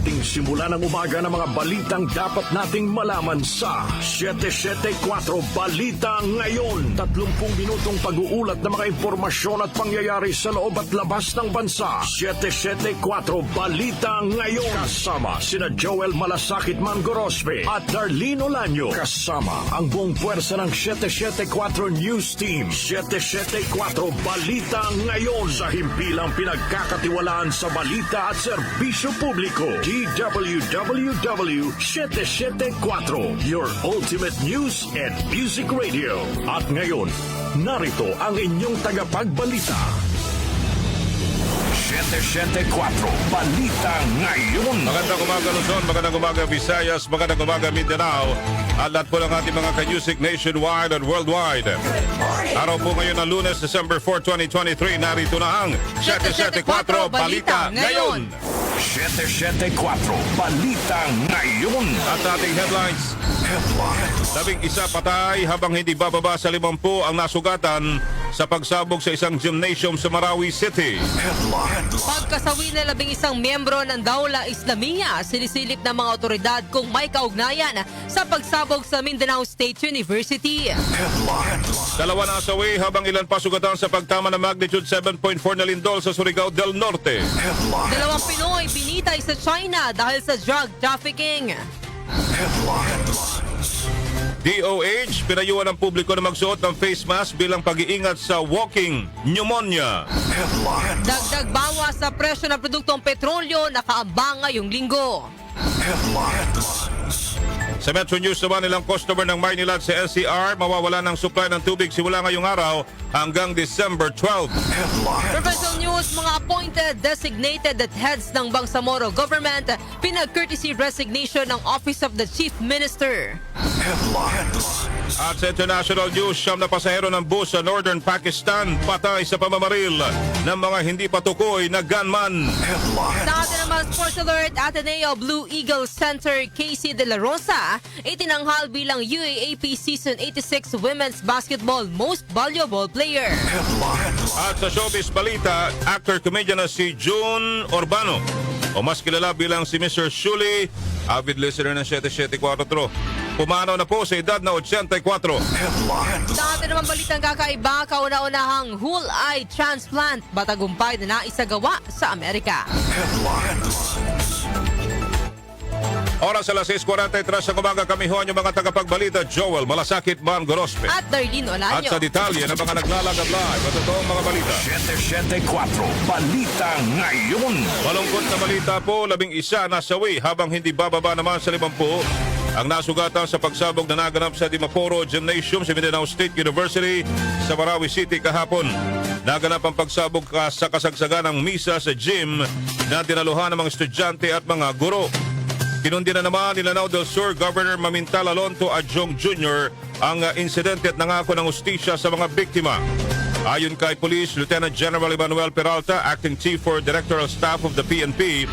ating simulan ng umaga ng mga balitang dapat nating malaman sa 774 Balita Ngayon. 30 minutong pag-uulat ng mga impormasyon at pangyayari sa loob at labas ng bansa. 774 Balita Ngayon. Kasama sina Joel Malasakit Mangorospe at Darlene Olanyo. Kasama ang buong puwersa ng 774 News Team. 774 Balita Ngayon. Sa himpilang pinagkakatiwalaan sa balita at serbisyo publiko. DWWW 774, your ultimate news and music radio. At ngayon, narito ang inyong tagapagbalita. 774 Balita Ngayon. Magandang umaga Luzon, magandang umaga Visayas, magandang umaga Mindanao. At lahat po ng ating mga ka-music nationwide and worldwide. Araw po ngayon ng Lunes, December 4, 2023. Narito na ang 774 Balita Ngayon. 774 Balita Ngayon. At ating headlines. 11 patay habang hindi bababa sa 50 ang nasugatan sa pagsabog sa isang gymnasium sa Marawi City. Pagkasawi na 11 miyembro ng Dawla Islamiyya, sinisilip ng mga otoridad kung may kaugnayan sa pagsabog sa Mindanao State University. Dalawa na asawi habang ilan pa sugatan sa pagtama ng magnitude 7.4 na lindol sa Surigao del Norte. Dalawang Pinoy binitay sa China dahil sa drug trafficking. DOH, pinayuhan ng publiko na magsuot ng face mask bilang pag-iingat sa walking pneumonia. Dagdag bawas sa presyo ng produktong petrolyo nakaabang ngayong linggo. Sa Metro News naman, ilang customer ng Maynila at sa LCR mawawala ng supply ng tubig simula ngayong araw hanggang December 12. Provincial News, mga appointed designated at heads ng Bangsamoro government pinag-courtesy resignation ng Office of the Chief Minister. At sa International News, 9 na pasahero ng bus sa Northern Pakistan patay sa pamamaril ng mga hindi patukoy na gunman. Sa atin naman, Sports Alert, Ateneo Blue Eagle Center Casey De La Rosa itinanghal bilang UAAP Season 86 Women's Basketball Most Valuable Player. At sa showbiz balita, actor-comedian na si June Urbano o mas kilala bilang si Mr. Shuli, avid listener ng 774. Pumanaw na po sa edad na 84. Sa atin naman balitang kakaiba, kauna-unahang whole eye transplant batagumpay na naisagawa sa Amerika. Oras alas 6:43 sa umaga, kami ho ang mga tagapagbalita Joel Malasakit Mangorospe. At Darlene At Olanyo. sa detalye ng mga naglalagab live at totoong mga balita. 774 Balita Ngayon. Malungkot na balita po, 11 nasawi habang hindi bababa naman sa 50 ang nasugatan sa pagsabog na naganap sa Dimaporo Gymnasium sa Mindanao State University sa Marawi City kahapon. Naganap ang pagsabog sa kasagsagan ng misa sa gym na dinaluhan ng mga estudyante at mga guro. Kinundi na naman ni Lanao del Sur Governor Mamintal Alonto Adjong Jr. ang insidente at nangako ng hustisya sa mga biktima. Ayon kay Police Lieutenant General Emmanuel Peralta, Acting Chief for Directoral Staff of the PNP,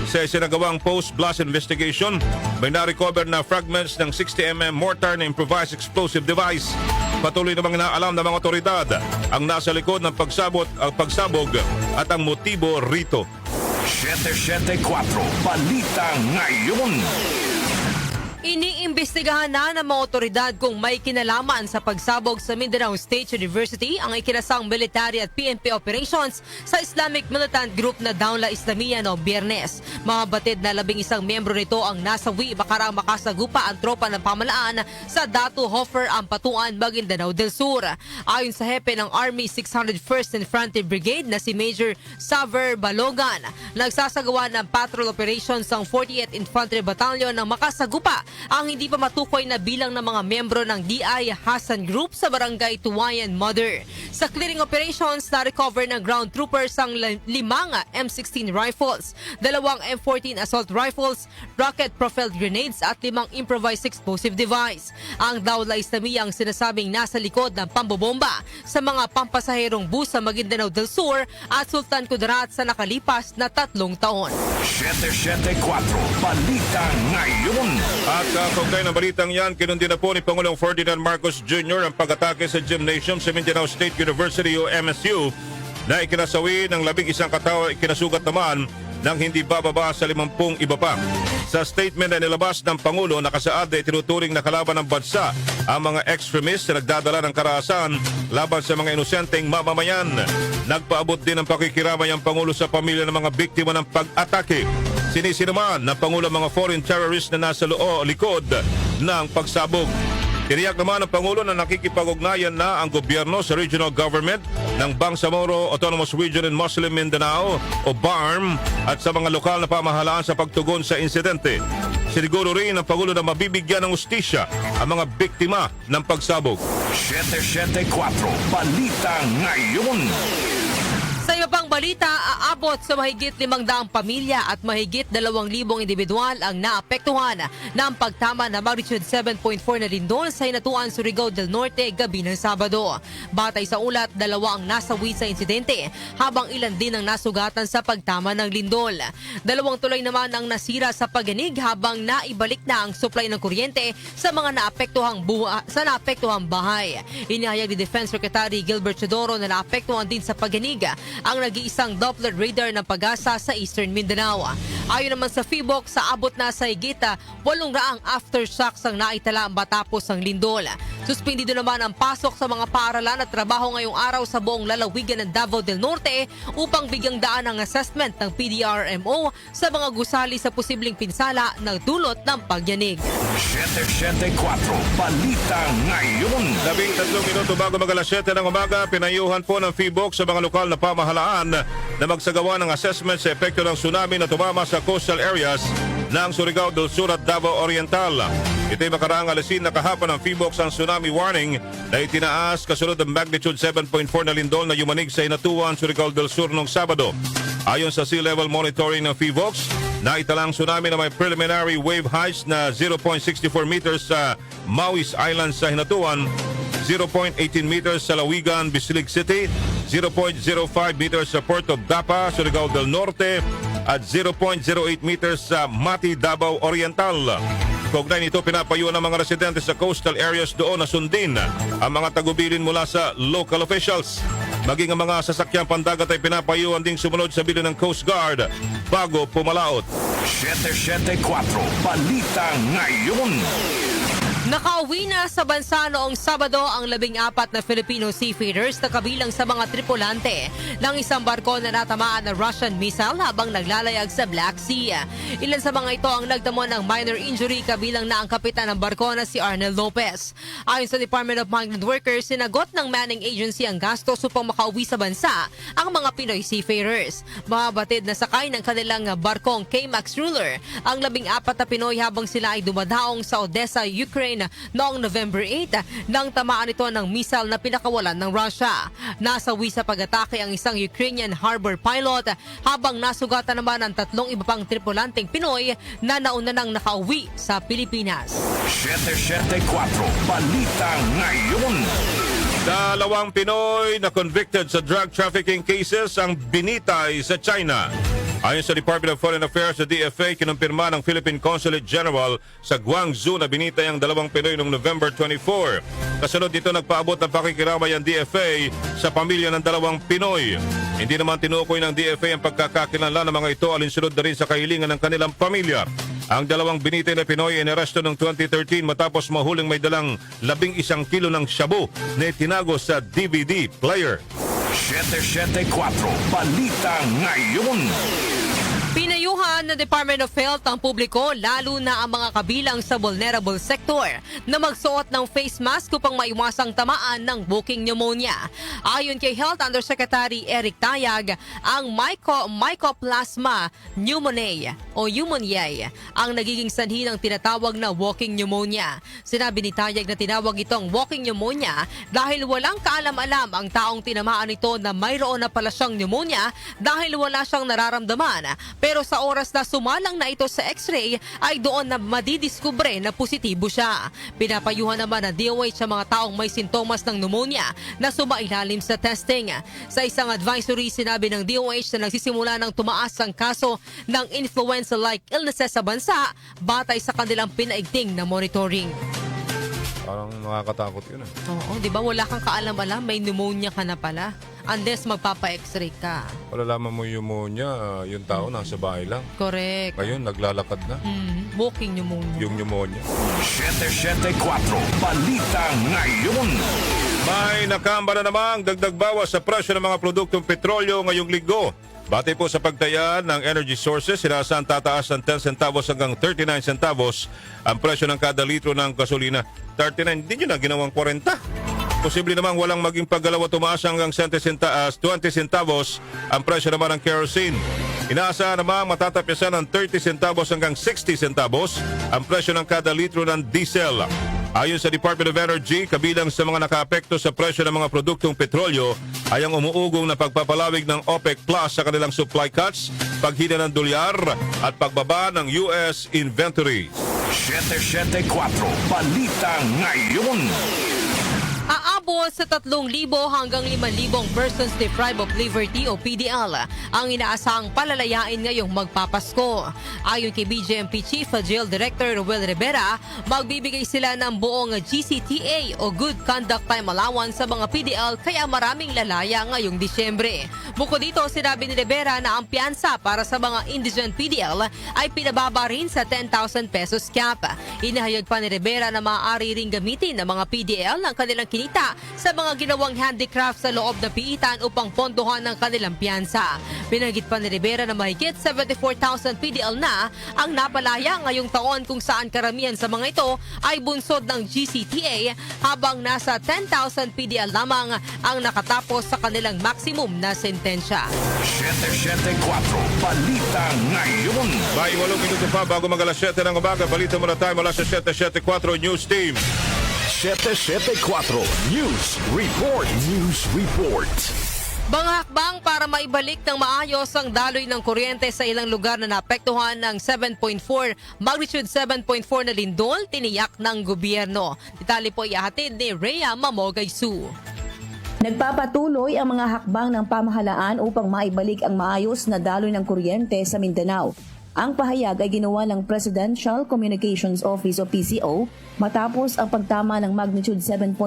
sa isinagawang post-blast investigation, may na-recover na fragments ng 60mm mortar na improvised explosive device. Patuloy namang inaalam ng mga otoridad ang nasa likod ng pagsabog at ang motibo rito. 774 Balita Ngayon. Iniimbestigahan na ng mga otoridad kung may kinalaman sa pagsabog sa Mindanao State University ang ikinasang military at PNP operations sa Islamic militant group na Dawla Islamiyya noong Biyernes. Mga batid na 11 miyembro nito ang nasawi bakarang makasagupa ang tropa ng pamalaan sa Datu Hofer Ampatuan, Maguindanao del Sur. Ayon sa hepe ng Army 601st Infantry Brigade na si Major Saver Balogan, nagsasagawa ng patrol operations ang 48th Infantry Battalion ng makasagupa ang hindi pa matukoy na bilang ng mga miyembro ng DI Hassan Group sa Barangay Tuwayan Mother. Sa clearing operations, na-recover ng ground troopers ang 5 M16 rifles, 2 M14 assault rifles, rocket-propelled grenades at 5 improvised explosive device. Ang Dawla Islamiyya ang sinasabing nasa likod ng pambobomba sa mga pampasaherong bus sa Maguindanao del Sur at Sultan Kudarat sa nakalipas na 3 taon. 774 Balita Ngayon. At kaugnay ng balitang yan, kinundi na po ni Pangulong Ferdinand Marcos Jr. ang pag-atake sa gymnasium sa Mindanao State University o MSU na ikinasawi ng 11 katao. Ikinasugat naman ng hindi bababa sa 50 iba pa. Sa statement na nilabas ng Pangulo, nakasaad na itinuturing na kalaban ng bansa ang mga extremists na nagdadala ng karahasan laban sa mga inosenteng mamamayan. Nagpaabot din ng pakikiramay ang Pangulo sa pamilya ng mga biktima ng pag-atake. Sinisinaman ng Pangulo ang mga foreign terrorists na nasa likod ng pagsabog. Tiniyak naman ng Pangulo na nakikipag-ugnayan na ang gobyerno sa regional government ng Bangsamoro Autonomous Region in Muslim Mindanao o BARM at sa mga lokal na pamahalaan sa pagtugon sa insidente. Siniguro rin ng Pangulo na mabibigyan ng ustisya ang mga biktima ng pagsabog. 774 Balita Ngayon. Sa iba pang balita, aabot sa mahigit 500 pamilya at mahigit 2,000 individual ang naapektuhan ng pagtama na magnitude 7.4 na lindol sa Hinatuan, Surigao del Norte gabi ng Sabado. Batay sa ulat, 2 ang nasawi sa insidente habang ilan din ang nasugatan sa pagtama ng lindol. 2 tulay naman ang nasira sa pagyanig habang naibalik na ang supply ng kuryente sa mga naapektuhang bahay. Inihayag ni Defense Secretary Gilbert Chodoro na naapektuhan din sa pagyanig ang nag-iisang Doppler radar ng Pag-asa sa Eastern Mindanao. Ayon naman sa PHIVOC, sa abot na sa higit 800 aftershocks ang naitala matapos ang lindol. Suspendido naman ang pasok sa mga paaralan at trabaho ngayong araw sa buong lalawigan ng Davao del Norte upang bigyang daan ang assessment ng PDRMO sa mga gusali sa posibleng pinsala na dulot ng pagyanig. 774 Balita Ngayon. 13 minuto bago mag-alas 7 ng umaga, pinayuhan po ng PHIVOC sa mga lokal na pamahalaan na magsagawa ng assessment sa epekto ng tsunami na tumama sa coastal areas ng Surigao del Sur at Davao Oriental. Ito'y makaraang alisin na kahapon ng PHIVOC ang tsunami warning na itinaas kasunod ng magnitude 7.4 na lindol na yumanig sa Hinatuan, Surigao del Sur noong Sabado. Ayon sa sea level monitoring ng PHIVOC, naitalang tsunami na may preliminary wave heights na 0.64 meters sa Mauis Island sa Hinatuan, 0.18 meters sa Lawigan, Bislig City, 0.05 meters sa Port of Dapa, Surigao del Norte at 0.08 meters sa Mati, Davao Oriental. Kaugnay nito, pinapayuhan ng mga residente sa coastal areas doon na sundin ang mga tagubilin mula sa local officials. Maging ang mga sasakyang pandagat ay pinapayuhan ding sumunod sa bilin ng Coast Guard bago pumalaot. 774 Balita Ngayon. Nakauwi na sa bansa noong Sabado ang 14 na Filipino seafarers na kabilang sa mga tripulante ng isang barko na natamaan ng Russian missile habang naglalayag sa Black Sea. Ilan sa mga ito ang nagtamo ng minor injury kabilang na ang kapitan ng barko na si Arnel Lopez. Ayon sa Department of Migrant Workers, sinagot ng manning agency ang gastos upang makauwi sa bansa ang mga Pinoy seafarers. Mababatid na sakay ng kanilang barkong K-Max Ruler ang 14 na Pinoy habang sila ay dumadaong sa Odessa, Ukraine noong November 8 nang tamaan ito ng missile na pinakawalan ng Russia. Nasawi sa pag-atake ang isang Ukrainian harbor pilot habang nasugatan naman ang 3 iba pang tripulanteng Pinoy na nauna nang nakauwi sa Pilipinas. 774 Balita Ngayon. 2 Pinoy na convicted sa drug trafficking cases ang binitay sa China. Ayon sa Department of Foreign Affairs sa DFA, kinumpirma ng Philippine Consulate General sa Guangzhou na binitay ang 2 Pinoy noong November 24. Kasunod dito, nagpaabot ng pakikiramay ang DFA sa pamilya ng 2 Pinoy. Hindi naman tinukoy ng DFA ang pagkakakilanlan ng mga ito alinsunod na rin sa kahilingan ng kanilang pamilya. Ang 2 binitay na Pinoy ay inaresto noong 2013 matapos mahuling may dalang 11 kilo ng shabu na itinago sa DVD player. 774 Balita Ngayon. Pinayuhan ng Department of Health ang publiko, lalo na ang mga kabilang sa vulnerable sector, na magsuot ng face mask upang maiwasang tamaan ng walking pneumonia. Ayon kay Health Undersecretary Eric Tayag, ang Mycoplasma pneumoniae o pneumoniae ang nagiging sanhi ng tinatawag na walking pneumonia. Sinabi ni Tayag na tinawag itong walking pneumonia dahil walang kaalam-alam ang taong tinamaan ito na mayroon na pala siyang pneumonia dahil wala siyang nararamdaman. Pero sa oras na sumalang na ito sa x-ray ay doon na madidiskubre na positibo siya. Pinapayuhan naman ng DOH sa mga taong may sintomas ng pneumonia na sumailalim sa testing. Sa isang advisory, sinabi ng DOH na nagsisimula ng tumaas ang kaso ng influenza-like illnesses sa bansa batay sa kanilang pinaigting na monitoring. Parang nakakatakot yun. Oo, di ba wala kang kaalam-alam, may pneumonia ka na pala. unless magpapa-x-ray ka. Malalaman mo yung pneumonia, yung tao nasa bahay lang. Correct. Ngayon, naglalakad na Walking pneumonia. yung pneumonia. 774 Balita Ngayon. May nakamba na namang dagdag bawas sa presyo ng mga produktong petrolyo ngayong linggo. Batay po sa pagtaya ng energy sources, sinasaan tataas ng 10 centavos hanggang 39 centavos ang presyo ng kada litro ng gasolina. 39, hindi nyo na ginawang 40. Posible namang walang maging paggalaw at tumaas hanggang 20 centavos ang presyo naman ng kerosene. Inaasahan namang matatapyasan ng 30 centavos hanggang 60 centavos ang presyo ng kada litro ng diesel. Ayon sa Department of Energy, kabilang sa mga nakaapekto sa presyo ng mga produktong petrolyo ay ang umuugong na pagpapalawig ng OPEC Plus sa kanilang supply cuts, paghina ng dolyar at pagbaba ng US inventory. 774 Balita Ngayon. Aabot sa 3,000 hanggang 5,000 persons deprived of liberty o PDL ang inaasahang palalayain ngayong magpapasko. Ayon kay BJMP Chief Jail Director Roel Rivera, magbibigay sila ng buong GCTA o Good Conduct Time Allowance sa mga PDL kaya maraming lalaya ngayong Disyembre. Bukod dito, sinabi ni Rivera na ang piyansa para sa mga indigent PDL ay pinababa rin sa 10,000 pesos cap. Inahayag pa ni Rivera na maaari ring gamitin ng mga PDL ang kanilang kinita sa mga ginawang handicraft sa loob ng piitan upang pondohan ng kanilang piyansa. Binanggit pa ni Rivera na mahigit 74,000 PDL na ang napalaya ngayong taon kung saan karamihan sa mga ito ay bunsod ng GCTA habang nasa 10,000 PDL lamang ang nakatapos sa kanilang maximum na sentensya. 774 Balita Ngayon. May 8 minuto pa bago mag alas 7 ng umaga. Balita muna tayo mula sa 774 News Team. 774 News Report. News Report. Mga hakbang para maibalik ng maayos ang daloy ng kuryente sa ilang lugar na naapektuhan ng 7.4, magnitude 7.4 na lindol, tiniyak ng gobyerno. Detalye po ihahatid ni Rhea Mamogaysu. Nagpapatuloy ang mga hakbang ng pamahalaan upang maibalik ang maayos na daloy ng kuryente sa Mindanao. Ang pahayag ay ginawa ng Presidential Communications Office o PCO matapos ang pagtama ng magnitude 7.4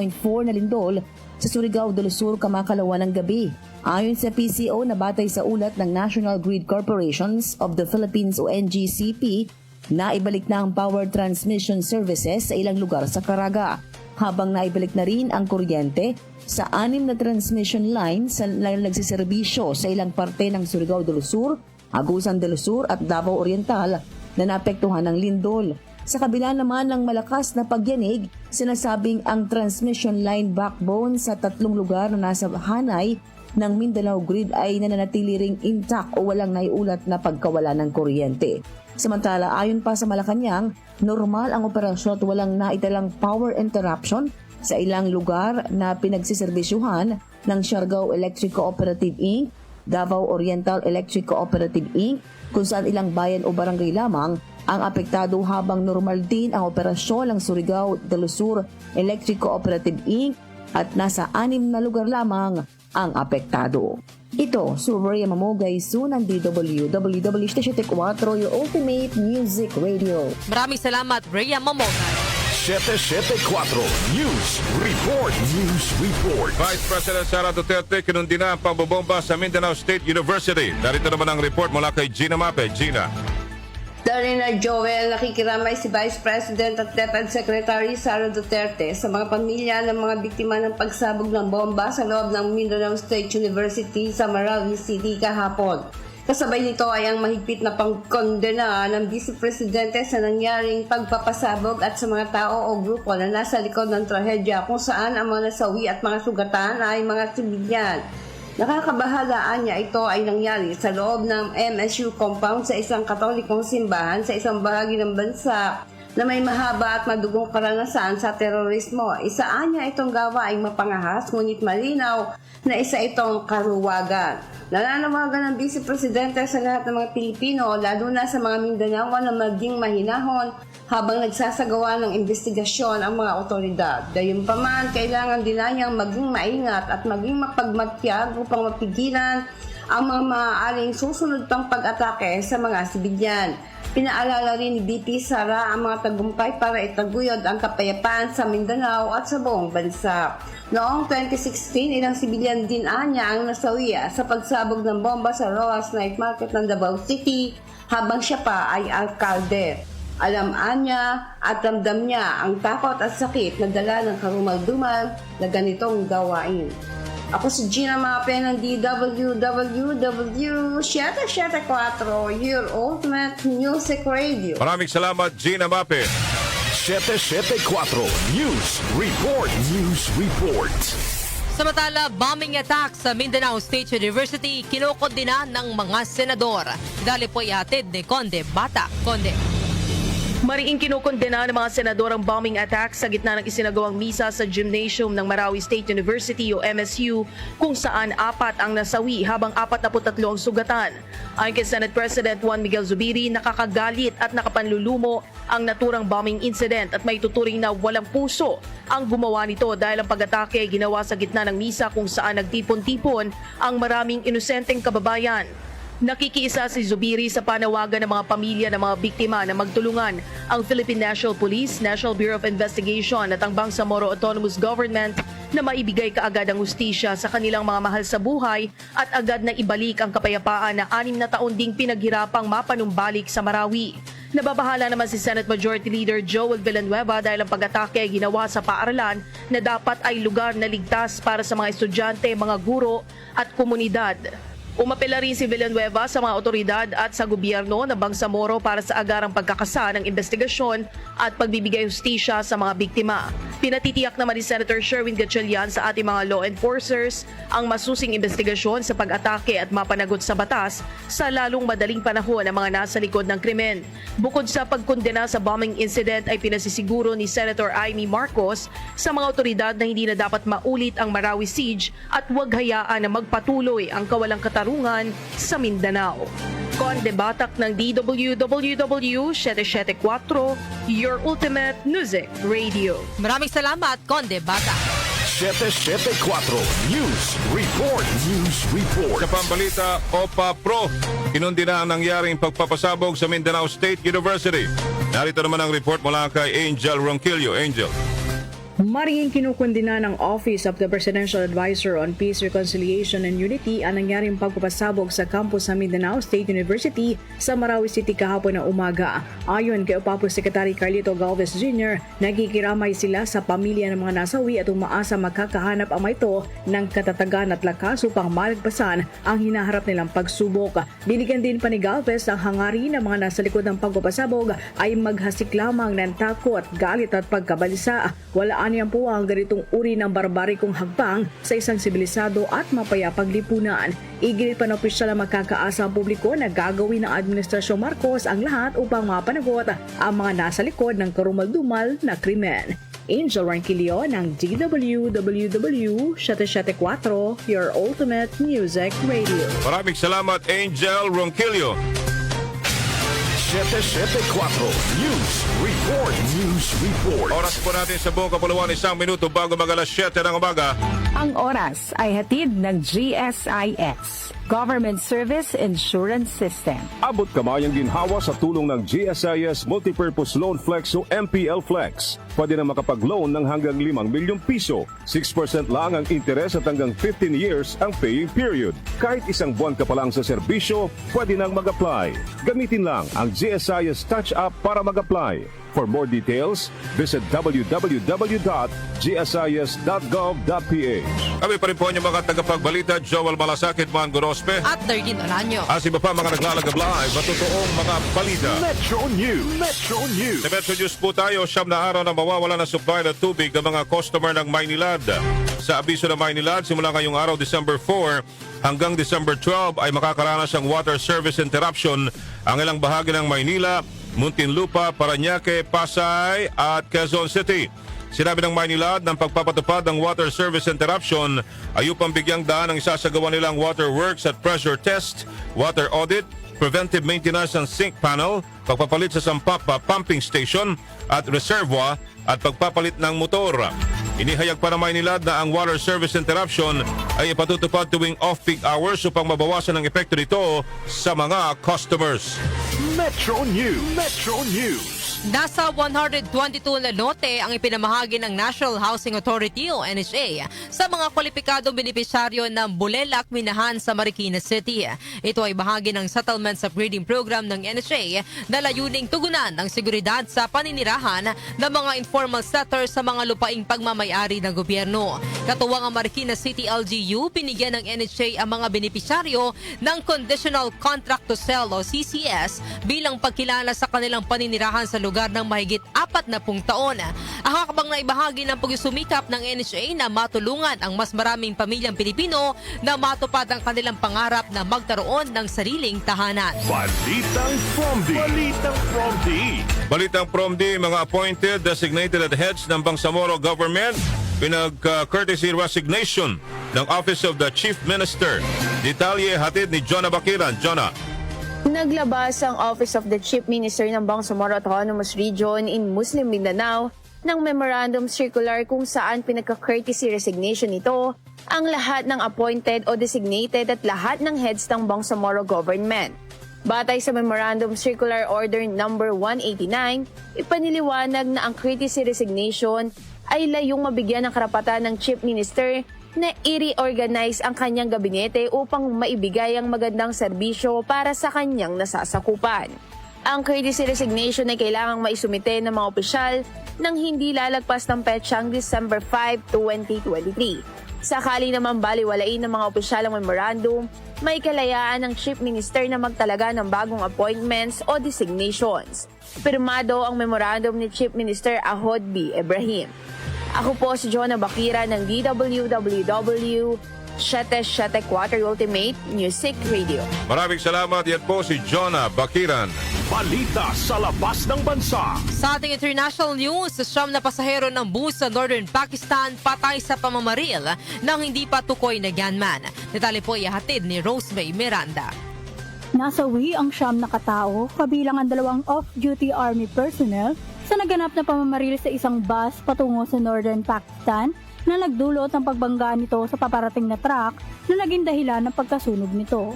na lindol sa Surigao del Sur kamakalawa ng gabi. Ayon sa PCO na batay sa ulat ng National Grid Corporations of the Philippines o NGCP, naibalik na ang power transmission services sa ilang lugar sa Caraga, habang naibalik na rin ang kuryente sa 6 na transmission lines na nagsiservisyo sa ilang parte ng Surigao del Sur, Agusan del Sur at Davao Oriental na naapektuhan ng lindol. Sa kabila naman ng malakas na pagyanig, sinasabing ang transmission line backbone sa 3 lugar na nasa hanay ng Mindanao Grid ay nananatili ring intact o walang naiulat na pagkawala ng kuryente. Samantala, ayon pa sa Malacanang, normal ang operasyon at walang naitalang power interruption sa ilang lugar na pinagsiserbisyuhan ng Siargao Electric Cooperative Inc., Davao Oriental Electric Cooperative Inc., kung saan ilang bayan o barangay lamang ang apektado habang normal din ang operasyon ng Surigao del Sur Electric Cooperative Inc. at nasa 6 na lugar lamang ang apektado. Ito, Rhea Mamogaysu ng DWWW74, your ultimate music radio. Maraming salamat, Rhea Mamogay. 774 News Report. News Report. Vice President Sara Duterte kinundi na ang pambobomba sa Mindanao State University. Narito naman ang report mula kay Gina Mape. Gina. Darina Joel, nakikiramay si Vice President at DepEd Secretary Sara Duterte sa mga pamilya ng mga biktima ng pagsabog ng bomba sa loob ng Mindanao State University sa Marawi City kahapon. Kasabay nito ay ang mahigpit na pangkondena ng Vice Presidente sa nangyaring pagpapasabog at sa mga tao o grupo na nasa likod ng trahedya kung saan ang mga nasawi at mga sugatan ay mga sibilyan. Nakakabahalaan niya ito ay nangyari sa loob ng MSU compound sa isang katolikong simbahan sa isang bahagi ng bansa na may mahaba at madugong karanasan sa terorismo. Isaan niya itong gawa ay mapangahas ngunit malinaw na isa itong karuwagan. Nananawagan ng Vice Presidente sa lahat ng mga Pilipino, lalo na sa mga Mindanao na maging mahinahon habang nagsasagawa ng investigasyon ang mga otoridad. Gayunpaman, kailangan din niyang maging maingat at maging mapagmatyag upang mapigilan ang mga maaaring susunod pang pag-atake sa mga sibilyan. Pinaalala rin ni BP Sara ang mga tagumpay para itaguyod ang kapayapaan sa Mindanao at sa buong bansa. Noong 2016, ilang sibilyan din anya ang nasawi sa pagsabog ng bomba sa Rojas Night Market ng Davao City habang siya pa ay alkalde. Alam anya at ramdam niya ang takot at sakit na dala ng karumal-dumal na ganitong gawain. Ako si Gina Mape ng DWWW 774, your ultimate music radio. Maraming salamat, Gina Mape. 774 News Report. News Report. Samantala, bombing attack sa Mindanao State University kinokondena ng mga senador. Dali po ihatid ni Conde Bata. Conde. Mariing kinokondena ng mga senador ang bombing attack sa gitna ng isinagawang misa sa gymnasium ng Marawi State University o MSU kung saan 4 ang nasawi habang 43 ang sugatan. Ayon kay Senate President Juan Miguel Zubiri, nakakagalit at nakapanlulumo ang naturang bombing incident at may tuturing na walang puso ang gumawa nito dahil ang pag-atake ay ginawa sa gitna ng misa kung saan nagtipon-tipon ang maraming inosenteng kababayan. Nakikiisa si Zubiri sa panawagan ng mga pamilya ng mga biktima na magtulungan ang Philippine National Police, National Bureau of Investigation at ang Bangsamoro Autonomous Government na maibigay kaagad ang hustisya sa kanilang mga mahal sa buhay at agad na ibalik ang kapayapaan na 6 na taon ding pinaghirapang mapanumbalik sa Marawi. Nababahala naman si Senate Majority Leader Joel Villanueva dahil ang pag-atake ay ginawa sa paaralan na dapat ay lugar na ligtas para sa mga estudyante, mga guro at komunidad. Umapela rin si Villanueva sa mga otoridad at sa gobyerno ng Bangsamoro para sa agarang pagkakasa ng investigasyon at pagbibigay hustisya sa mga biktima. Pinatitiyak naman ni Senator Sherwin Gatchalian sa ating mga law enforcers ang masusing investigasyon sa pag-atake at mapanagot sa batas sa lalong madaling panahon ang mga nasa likod ng krimen. Bukod sa pagkondena sa bombing incident ay pinasisiguro ni Senator Amy Marcos sa mga otoridad na hindi na dapat maulit ang Marawi siege at huwag hayaan na magpatuloy ang kawalang katarungan sa Mindanao. Conde Batak ng DWWW 774, your ultimate music radio. Maraming salamat, Conde Bata. 774 News Report. News Report. Sa pambalita, OPA Pro, kinundina ang nangyaring pagpapasabog sa Mindanao State University. Narito naman ang report mula kay Angel Ronquillo. Angel. Mariing kinukundina ng Office of the Presidential Advisor on Peace, Reconciliation and Unity ang nangyaring pagpapasabog sa campus sa Mindanao State University sa Marawi City kahapon ng umaga. Ayon kay OPAPO Secretary Carlito Galvez Jr., nagikiramay sila sa pamilya ng mga nasawi at umaasa makakahanap ang mga ito ng katatagan at lakas upang malagpasan ang hinaharap nilang pagsubok. Binigyan din pa ni Galvez ang hangarin ng mga nasa likod ng pagpapasabog ay maghasik lamang ng takot, galit at pagkabalisa. Walaan niya po ang ganitong uri ng barbarikong hagbang sa isang sibilisado at mapayapang lipunan. Iginit pa ng opisyal na makakaasa ang publiko na gagawin ng Administrasyon Marcos ang lahat upang mapanagot ang mga nasa likod ng karumal-dumal na krimen. Angel Ronquillo ng DWWW 774, your ultimate music radio. Maraming salamat, Angel Ronquillo. 774 News Report. News Report. Oras po natin sa buong kapuluan, 1 minuto bago mag-alas 7 ng umaga. Ang oras ay hatid ng GSIS, Government Service Insurance System. Abot kamay ang ginhawa sa tulong ng GSIS Multipurpose Loan Flex o MPL Flex. Pwede na makapag-loan ng hanggang 5 milyong piso. 6% lang ang interes at hanggang 15 years ang paying period. Kahit isang buwan ka pa lang sa serbisyo, pwede nang mag-apply. Gamitin lang ang GSIS Touch App para mag-apply. For more details, visit www.gsis.gov.ph. Kami pa rin po yung mga tagapagbalita, Joel Malasakit, Man Gorospe. At Darlene Olanyo. As iba pa mga naglalagab live at totoong mga balita. Metro News. Metro News. Sa Metro News po tayo, 7 na araw na mawawala ng supply ng tubig ang mga customer ng Maynilad. Sa abiso ng Maynilad, simula ngayong araw December 4 hanggang December 12 ay makakaranas ang water service interruption ang ilang bahagi ng Maynila, Muntinlupa, Parañaque, Pasay at Quezon City. Sinabi ng Maynilad ng pagpapatupad ng water service interruption ay upang bigyang daan ang isasagawa nilang water works at pressure test, water audit, preventive maintenance ng sink panel, pagpapalit sa Sampapa pumping station at reservoir at pagpapalit ng motor. Inihayag pa ng Maynilad na ang water service interruption ay ipatutupad tuwing off-peak hours upang mabawasan ang epekto nito sa mga customers. Metro News. Nasa 122 na lote ang ipinamahagi ng National Housing Authority o NHA sa mga kwalipikadong benepisyaryo ng Bulelak, Minahan sa Marikina City. Ito ay bahagi ng Settlements Upgrading Program ng NHA na layuning tugunan ang seguridad sa paninirahan ng mga informal settlers sa mga lupaing pagmamayari ng gobyerno. Katuwang ang Marikina City LGU, binigyan ng NHA ang mga benepisyaryo ng Conditional Contract to Sell o CCS bilang pagkilala sa kanilang paninirahan sa lugar ng mahigit 40 taon. Ang hakbang na ibahagi ng pagsumikap ng NHA na matulungan ang mas maraming pamilyang Pilipino na matupad ang kanilang pangarap na magkaroon ng sariling tahanan. Balitang Promdi, mga appointed, designated at heads ng Bangsamoro government, pinag-courtesy resignation ng Office of the Chief Minister. Detalye hatid ni Jonah Bakiran. Jonah. Naglabas ang Office of the Chief Minister ng Bangsamoro Autonomous Region in Muslim Mindanao ng memorandum circular kung saan pinagka-courtesy resignation nito ang lahat ng appointed o designated at lahat ng heads ng Bangsamoro government. Batay sa Memorandum Circular Order number 189, ipaniliwanag na ang courtesy resignation ay layong mabigyan ng karapatan ng Chief Minister na i-reorganize ang kanyang gabinete upang maibigay ang magandang serbisyo para sa kanyang nasasakupan. Ang courtesy resignation ay kailangang maisumite ng mga opisyal nang hindi lalagpas ng petsang December 5, 2023. Sakali naman baliwalain ng mga opisyal ang memorandum, may kalayaan ng Chief Minister na magtalaga ng bagong appointments o designations. Pirmado ang memorandum ni Chief Minister Ahod B. Ibrahim. Ako po si Jonah Bakira ng DWWW 774 Ultimate Music Radio. Maraming salamat. Yan po si Jonah Bakiran. Balita sa labas ng bansa. Sa ating international news, siyam na pasahero ng bus sa Northern Pakistan patay sa pamamaril ng hindi pa tukoy na gunman. Detalye po ihatid ni Rosemary Miranda. Nasawi ang siyam na katao, kabilang ang 2 off-duty army personnel sa naganap na pamamaril sa isang bus patungo sa Northern Pakistan na nagdulot ng pagbangga nito sa paparating na truck na naging dahilan ng pagkasunog nito.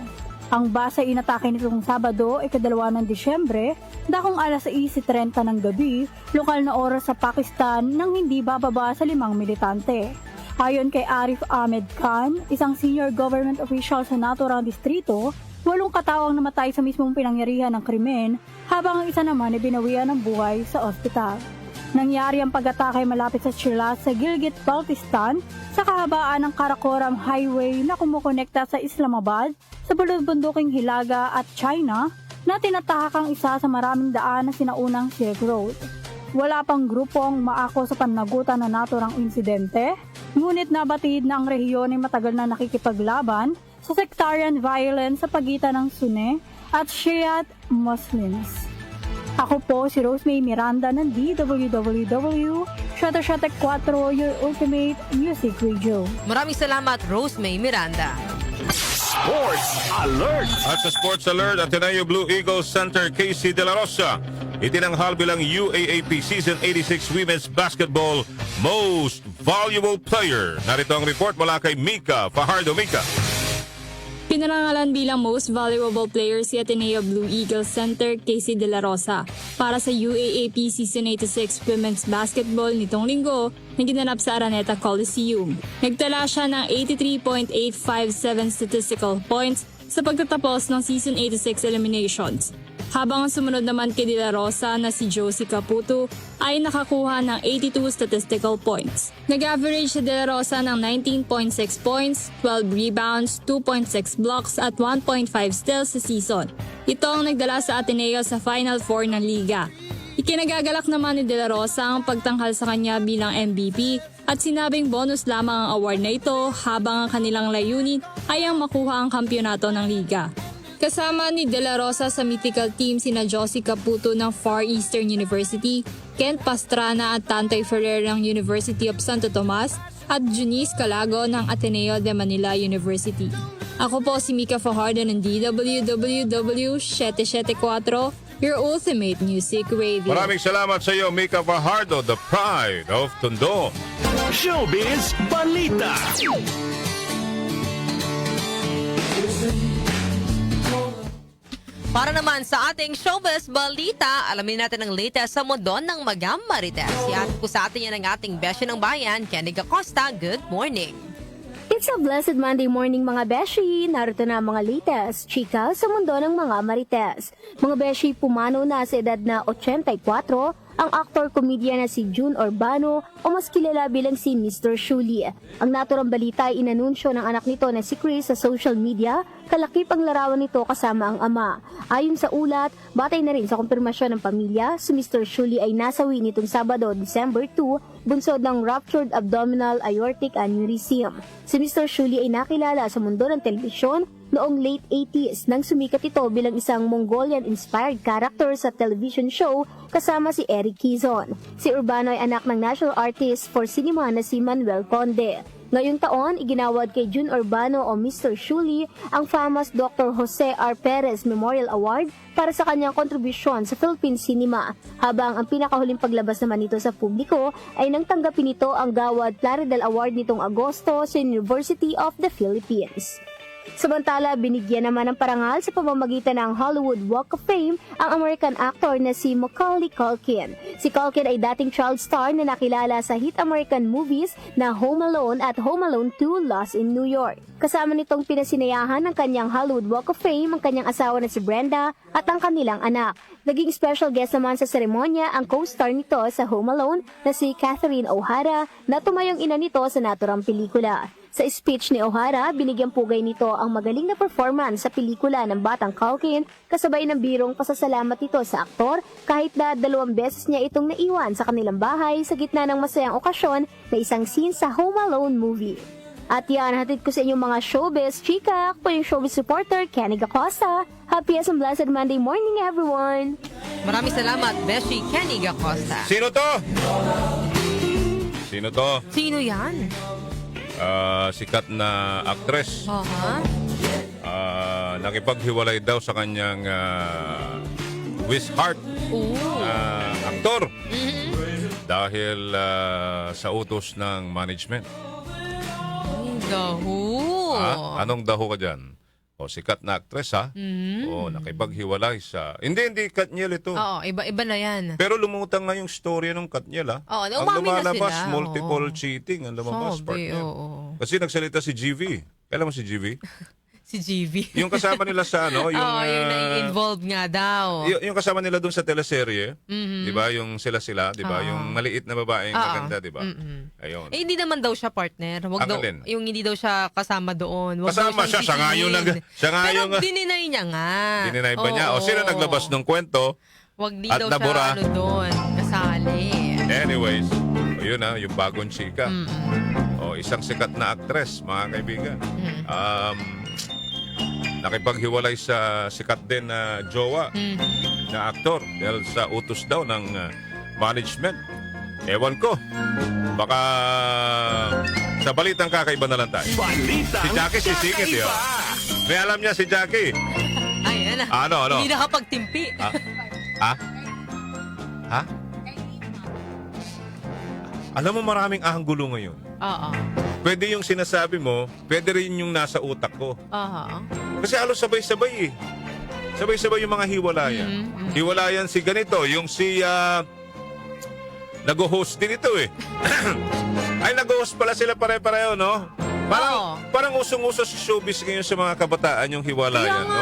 Ang bus ay inatake nitong Sabado, ika-2 ng Disyembre, dakong alas 6:30 ng gabi, lokal na oras sa Pakistan nang hindi bababa sa 5 militante. Ayon kay Arif Ahmed Khan, isang senior government official sa naturang distrito, 8 katao ang namatay sa mismong pinangyarihan ng krimen, habang ang isa naman ay binawian ng buhay sa ospital. Nangyari ang pag-atake malapit sa Shiraz sa Gilgit-Baltistan sa kahabaan ng Karakoram Highway na kumukonekta sa Islamabad sa bulod-bunduking Hilaga at China na tinatahak ang isa sa maraming daan na sinaunang Silk Road. Wala pang grupong maako sa panagutan na naturang insidente, ngunit nabatid na ang rehiyon ay matagal na nakikipaglaban sa sectarian violence sa pagitan ng Sunni at Shiite Muslims. Ako po si Rosemary Miranda ng DWWW 774, your ultimate music radio. Maraming salamat, Rosemary Miranda. Sports Alert! At sa Sports Alert, Ateneo Blue Eagles center Casey De La Rosa itinanghal bilang UAAP Season 86 Women's Basketball Most Valuable Player. Narito ang report mula kay Mika Fajardo. Mika. Pinarangalan bilang Most Valuable Player si Ateneo Blue Eagles center Casey De La Rosa para sa UAAP Season 86 Women's Basketball nitong linggo na ginanap sa Araneta Coliseum. Nagtala siya ng 83.857 statistical points sa pagtatapos ng Season 86 eliminations. Habang ang sumunod naman kay De La Rosa na si Josie Caputo ay nakakuha ng 82 statistical points. Nag-average si De La Rosa ng 19.6 points, 12 rebounds, 2.6 blocks at 1.5 steals sa season. Ito ang nagdala sa Ateneo sa Final Four ng Liga. Ikinagagalak naman ni De La Rosa ang pagtanghal sa kanya bilang MVP at sinabing bonus lamang ang award na ito habang ang kanilang layunin ay ang makuha ang kampyonato ng Liga. Kasama ni De La Rosa sa mythical team sina Josie Caputo ng Far Eastern University, Kent Pastrana at Tantoy Ferrer ng University of Santo Tomas at Junice Calago ng Ateneo de Manila University. Ako po si Mika Fajardo ng DWWW 774, your ultimate music radio. Maraming salamat sa iyo, Mika Fajardo, the pride of Tondo. Showbiz Balita. Para naman sa ating showbiz balita, alamin natin ang latest sa mundo ng Marites. Yan po sa atin yan ang ating beshi ng bayan, Kenny Acosta. Good morning. It's a blessed Monday morning mga beshi. Narito na ang mga latest chika sa mundo ng mga Marites. Mga beshi, pumanaw na sa edad na 84 ang actor-comedian na si June Urbano o mas kilala bilang si Mr. Shuli. Ang naturang balita ay inanunsyo ng anak nito na si Chris sa social media, kalakip ang larawan nito kasama ang ama. Ayon sa ulat, batay na rin sa kumpirmasyon ng pamilya, si Mr. Shuli ay nasawi nitong Sabado, December 2, bunsod ng ruptured abdominal aortic aneurysm. Si Mr. Shuli ay nakilala sa mundo ng telebisyon noong late 80s nang sumikat ito bilang isang Mongolian-inspired character sa television show kasama si Eric Quezon. Si Urbano ay anak ng national artist for cinema na si Manuel Conde. Ngayong taon, iginawad kay June Urbano o Mr. Shuli ang famous Dr. Jose R. Perez Memorial Award para sa kanyang kontribusyon sa Philippine cinema, habang ang pinakahuling paglabas naman nito sa publiko ay nang tanggapin nito ang Gawad Plaridel Award nitong Agosto sa University of the Philippines. Samantala, binigyan naman ng parangal sa pamamagitan ng Hollywood Walk of Fame ang American actor na si Macaulay Culkin. Si Culkin ay dating child star na nakilala sa hit American movies na Home Alone at Home Alone 2 Lost in New York. Kasama nitong pinasinayahan ng kanyang Hollywood Walk of Fame ang kanyang asawa na si Brenda at ang kanilang anak. Naging special guest naman sa seremonya ang co-star nito sa Home Alone na si Catherine O'Hara na tumayong ina nito sa naturang pelikula. Sa speech ni O'Hara, binigyang pugay nito ang magaling na performance sa pelikula ng Batang Culkin kasabay ng birong pasasalamat nito sa aktor kahit na 2 beses niya itong naiwan sa kanilang bahay sa gitna ng masayang okasyon na isang scene sa Home Alone movie. At yan, hatid ko sa inyong mga showbiz chika. Ako po yung showbiz reporter, Kenny Acosta. Happy and blessed Monday morning, everyone! Maraming salamat, beshi Kenny Acosta. Sino to? Sino to? Sino yan? Sikat na actress. Nakipaghiwalay daw sa kanyang sweetheart aktor dahil sa utos ng management. Daho. Anong daho ka dyan? O, sikat na actress ha? O, nakipaghiwalay sa... Hindi Katniel ito. Oo, iba na yan. Pero lumutang nga yung story ng Katniel ha? Oo, ang umamin na lumalabas, sila. multiple cheating ang lumabas, partner. Kasi nagsalita si GV. Alam mo si GV? Si GV. Yung kasama nila sa ano, yung yung nai-involved nga daw. Yung kasama nila doon sa teleserye, 'di ba? Yung sila, 'di ba? Yung maliit na babaeng maganda, 'di ba? Ayun. Eh hindi naman daw siya partner. Wag daw yung hindi daw siya kasama doon. Wag kasama daw siya nga yung Pero dininay niya nga. Dininay ba niya? O sino naglabas ng kwento? Wag di daw siya doon, kasali. Anyways, yun yung bagong chika. O isang sikat na actress, mga kaibigan. Nakipaghiwalay sa sikat din na jowa na aktor dahil sa utos daw ng management. Ewan ko. Baka sa balitang kakaiba na lang tayo. Si Jackie sisingit yun. May alam niya si Jackie. Ayan na. Ano? Hindi nakapagtimpi. Ha? Alam mo maraming ahanggulo ngayon. Oo. Pwede yung sinasabi mo, pwede rin yung nasa utak ko. Kasi halos sabay-sabay eh. Sabay-sabay yung mga hiwalayan. Hiwalayan si ganito, yung si nag-host din ito eh. Ay, nag-host pala sila pare-pareho, no? Parang usong-uso sa showbiz ngayon sa mga kabataan yung hiwalayan, no?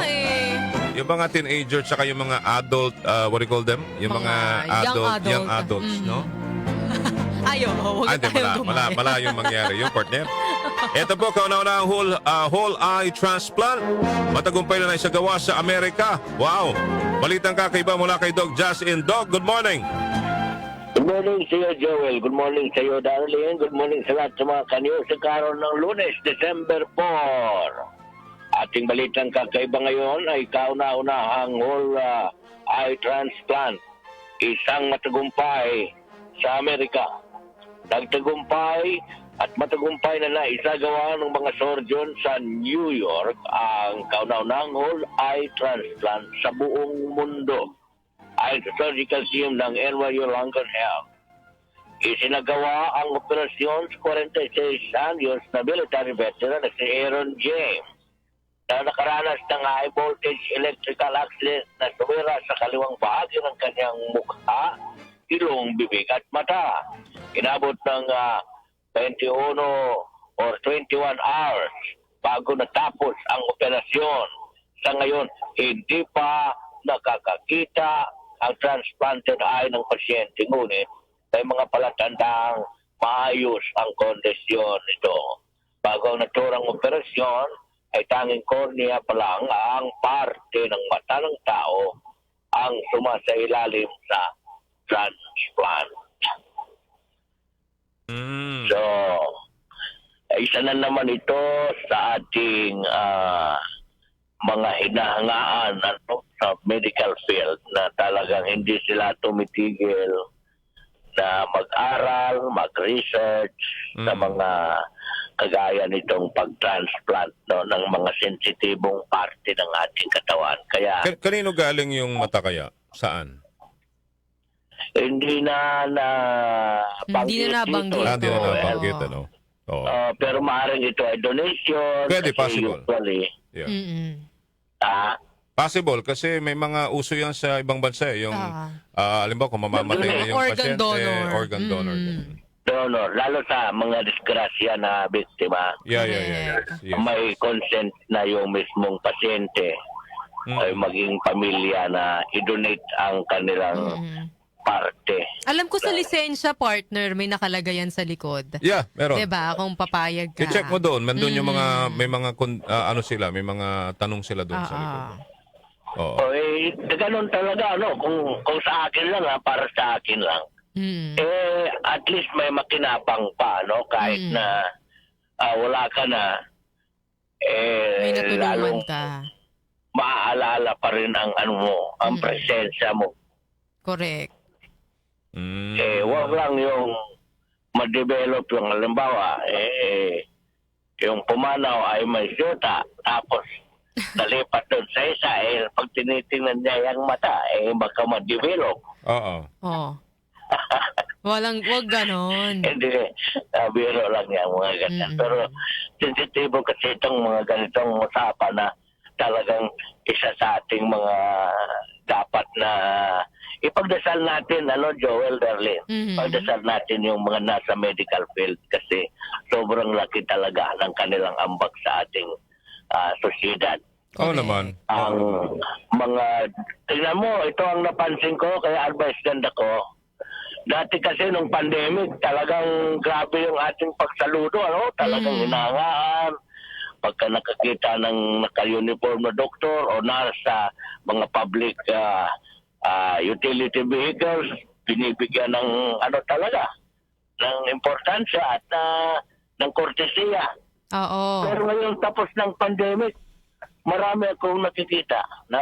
Yung mga teenager tsaka yung mga adult, what do you call them? Yung mga young adults, no? Huwag tayong gumaya. Malayong mangyari yung partner. Ito po, kauna-una ang whole eye transplant. Matagumpay na isagawa sa Amerika. Wow! Balitang kakaiba mula kay Doc Jazz in Doc. Good morning! Good morning sa iyo, Joel. Good morning sa iyo, Darlene. Good morning sa lahat sa mga kanyo sa karon ng Lunes, December 4. Ating balitang kakaiba ngayon ay kauna-unahang whole eye transplant. Isang matagumpay sa Amerika. Nagtagumpay at matagumpay na naisagawa ng mga surgeon sa New York ang kauna-unahang whole eye transplant sa buong mundo. Ayon sa surgical team ng NYU Langone Health, isinagawa ang operasyon sa 46 anyos na military veteran na si Aaron James na nakaranas ng high voltage electrical accident na sumira sa kaliwang bahagi ng kanyang mukha, ilong, bibig at mata. Inabot ng 21 or 21 hours bago natapos ang operasyon. Sa ngayon, hindi pa nakakakita ang transplanted eye ng pasyente, ngunit may mga palatandang maayos ang kondisyon nito. Bago ang naturang operasyon, ay tanging cornea pa lang ang parte ng mata ng tao ang sumasailalim sa transplant. So, isa na naman ito sa ating mga hinahangaan sa medical field na talagang hindi sila tumitigil na mag-aral, mag-research sa mga kagaya nitong pag-transplant ng mga sensitibong parte ng ating katawan. Kaya Kanino galing yung mata kaya? Saan? hindi na Hindi na nabanggit. Hindi na nabanggit, ano? Oo. Pero maaaring ito ay donation. Pwede, kasi possible. Usually, Yeah. Possible kasi may mga uso yan sa ibang bansa eh. Yung, alimbawa kung mamamatay na yung Organ pasyente, donor. organ donor. donor, lalo sa mga disgrasya na biktima. Yeah. Yes. May consent na yung mismong pasyente ay maging pamilya na i-donate ang kanilang parte. Alam ko sa lisensya, partner, may nakalagay yan sa likod. Yeah, meron. Diba? Kung papayag ka. I-check mo doon. Mandun yung mga, may mga, ano sila, may mga tanong sila doon sa likod. Oo. Ganun talaga, kung sa akin lang, para sa akin lang. At least may makinabang pa, kahit na wala ka na, may natulungan ka. Maaalala pa rin ang ang presensya mo. Correct. Wag lang yung ma-develop yung halimbawa, yung pumanaw ay may syuta, tapos nalipat doon sa isa, pag tinitingnan niya yung mata, baka ma-develop. Oo. Wag ganon. Hindi, biro lang yan mga ganyan. Pero sensitibo kasi itong mga ganitong usapan na talagang isa sa ating mga dapat na ipagdasal natin, Joel, Darlene. Pagdasal natin yung mga nasa medical field kasi sobrang laki talaga ng kanilang ambag sa ating sosyedad. Oo naman. Ang mga, tingnan mo, ito ang napansin ko, kaya advice ganda ko. Dati kasi nung pandemic, talagang grabe yung ating pagsaludo, Talagang hinangaan. Pagka nakakita ng naka-uniform na doktor o nurse sa mga public utility vehicles, binibigyan ng talaga, ng importansya at ng kortesiya. Oo. Pero ngayon tapos ng pandemic, marami akong nakikita na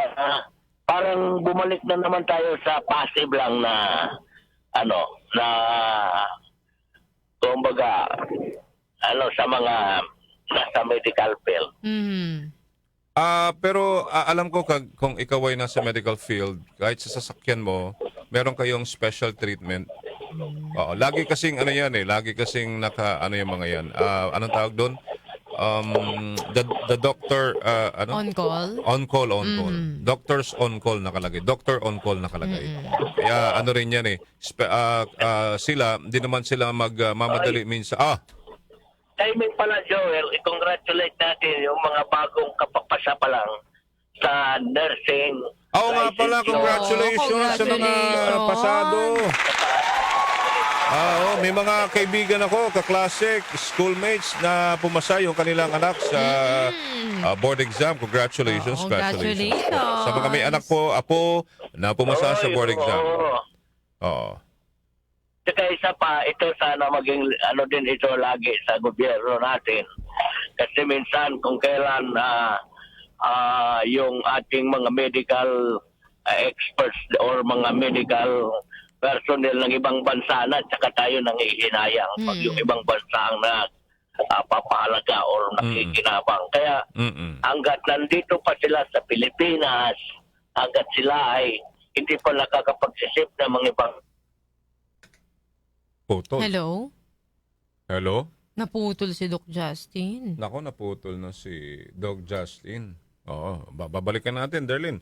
parang bumalik na naman tayo sa passive lang na na kumbaga sa mga nasa medical field. Pero alam ko kung ikaw ay nasa medical field, kahit sa sasakyan mo, meron kayong special treatment. Oo, lagi kasing lagi kasing yung mga yan. Anong tawag doon? The doctor On call. On call. Doctors on call nakalagay. Doctor on call nakalagay. Kaya rin yan sila, hindi naman sila magmamadali minsan. Timing pala, Joel, i-congratulate natin yung mga bagong kapapasa pa lang sa nursing. Oo nga pala, congratulations sa mga pasado. May mga kaibigan ako, kaklase, schoolmates na pumasa yung kanilang anak sa board exam. Congratulations. Congratulations. Sa mga may anak po, apo, na pumasa sa board exam. Oo. Saka isa pa, ito sana maging din ito lagi sa gobyerno natin. Kasi minsan kung kailan yung ating mga medical experts or mga medical personnel ng ibang bansa na, tsaka tayo nangihinayang pag yung ibang bansa ang papahalaga or nakikinabang. Kaya hanggat nandito pa sila sa Pilipinas, hanggat sila ay hindi pa nakakapagsisip ng mga ibang putol. Hello? Naputol si Doc Justin. Nako, naputol na si Doc Justin. Oo, babalikan natin, Darlene.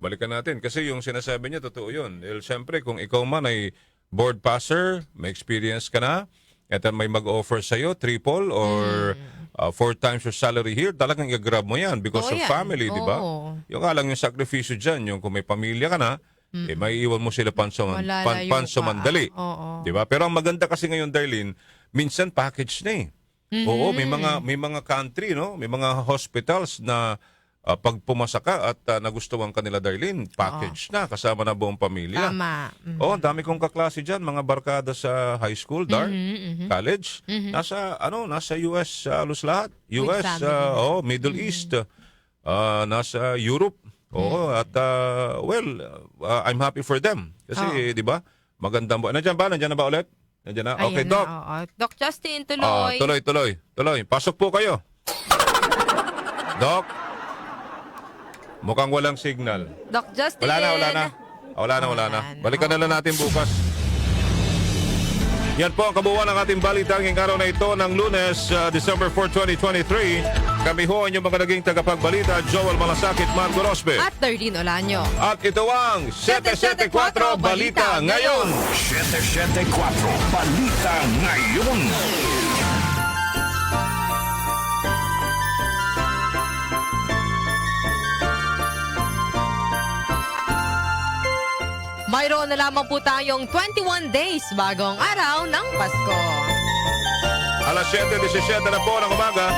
Balikan natin. Kasi yung sinasabi niya, totoo yun. Siyempre, kung ikaw man ay board passer, may experience ka na, at may mag-offer sa'yo, triple or 4 times your salary here, talagang i-grab mo yan because of family, di ba? Yung nga lang yung sakripisyo dyan, yung kung may pamilya ka na, may iwan mo sila pansumandali. Di ba? Pero ang maganda kasi ngayon, Darlene, minsan package na eh. Oo, may mga country, no? May mga hospitals na pag pumasa ka at nagustuhan ka nila, Darlene, package na, kasama na buong pamilya. Tama. Oo, ang dami kong kaklase dyan, mga barkada sa high school, college, nasa US, halos lahat. US, Middle East, nasa Europe. Oo, at I'm happy for them. Kasi, di ba, magandang buhay. Nandiyan na ba ulit? Nandiyan na? Okay, Ayan Doc. na, Doc Justin, tuloy. Tuloy. Pasok po kayo. Doc, mukhang walang signal. Doc Justin. Wala na. Balikan na lang natin bukas. Yan po ang kabuuan ng ating balitang ngayong araw na ito ng Lunes, December 4, 2023. Kami ho ang inyong mga naging tagapagbalita, Joel Malasakit, Marco Rosbe. At Darlene Olanyo. At ito ang 774 Balita Ngayon. 774 Balita Ngayon. Mayroon na lamang po tayong 21 days bagong araw ng Pasko. Alas 7:17 na po ng umaga.